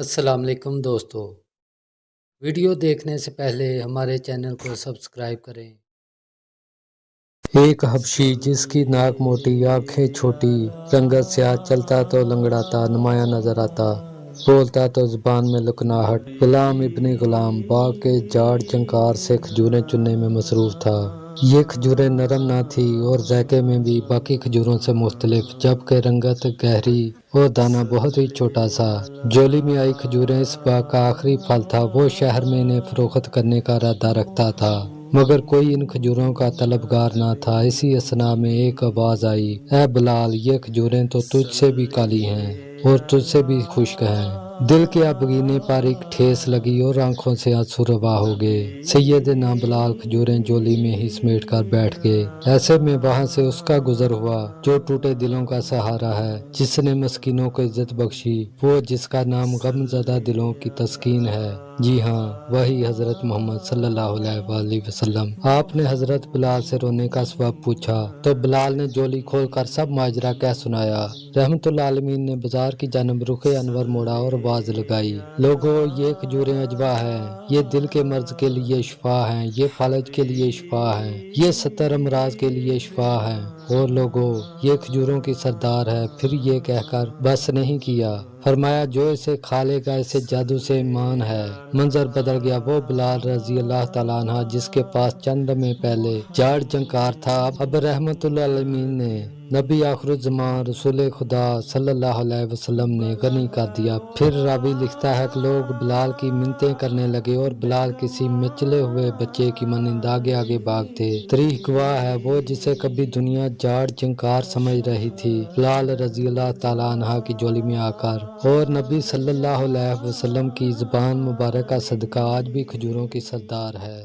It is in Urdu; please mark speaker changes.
Speaker 1: السلام علیکم دوستو، ویڈیو دیکھنے سے پہلے ہمارے چینل کو سبسکرائب کریں۔
Speaker 2: ایک حبشی جس کی ناک موٹی آنکھیں چھوٹی، رنگت سیاہ، چلتا تو لنگڑاتا، نمایاں نظر آتا، بولتا تو زبان میں لکناہٹ، غلام ابن غلام باغ کے جاڑ جھنکار سے کھجوریں چننے میں مصروف تھا۔ یہ کھجوریں نرم نہ تھی اور ذائقے میں بھی باقی کھجوروں سے مختلف، جبکہ رنگت گہری اور دانہ بہت ہی چھوٹا سا۔ جولی میں آئی کھجوریں اس باغ کا آخری پھل تھا۔ وہ شہر میں انہیں فروخت کرنے کا ارادہ رکھتا تھا، مگر کوئی ان کھجوروں کا طلبگار نہ تھا۔ اسی اثنا میں ایک آواز آئی، اے بلال، یہ کھجوریں تو تجھ سے بھی کالی ہیں اور تجھ سے بھی خشک ہیں۔ دل کے آبگینے پر ایک ٹھیس لگی اور آنکھوں سے آنسو روا ہو گئے۔ سیدنا بلال کھجوریں جولی میں ہی سمیٹ کر بیٹھ گئے۔ ایسے میں وہاں سے اس کا گزر ہوا جو ٹوٹے دلوں کا سہارا ہے، جس نے مسکینوں کو عزت بخشی، وہ جس کا نام غم زدہ دلوں کی تسکین ہے۔ جی ہاں، وہی حضرت محمد صلی اللہ علیہ وآلہ وسلم۔ آپ نے حضرت بلال سے رونے کا سبب پوچھا تو بلال نے جولی کھول کر سب ماجرا کہہ سنایا۔ رحمت اللہ عالمین نے بازار کی جانب رخ انور موڑا اور آواز لگائی، لوگو، یہ کھجوریں اجوا ہیں، یہ دل کے مرض کے لیے شفا ہیں، یہ فالج کے لیے شفا ہیں، یہ 70 امراض کے لیے شفا ہیں، اور لوگو، یہ کھجوروں کی سردار ہے۔ پھر یہ کہہ کر بس نہیں کیا، فرمایا جو اسے کھا لے گا اسے جادو سے ایمان ہے۔ منظر بدل گیا۔ وہ بلال رضی اللہ تعالیٰ عنہ جس کے پاس چند لمحے پہلے جاڑ جھنکار تھا، اب رحمت اللہ عالمین نے، نبی آخر الزمان، رسول خدا صلی اللہ علیہ وسلم نے غنی کر دیا۔ پھر راوی لکھتا ہے کہ لوگ بلال کی منتیں کرنے لگے اور بلال کسی مچلے ہوئے بچے کی مانند آگے آگے بھاگتے۔ تاریخ گواہ ہے، وہ جسے کبھی دنیا جاڑ جھنکار سمجھ رہی تھی، بلال رضی اللہ تعالیٰ عنہ کی جولی میں آ کر، اور نبی صلی اللہ علیہ وسلم کی زبان مبارکہ صدقہ آج بھی کھجوروں کی سردار ہے۔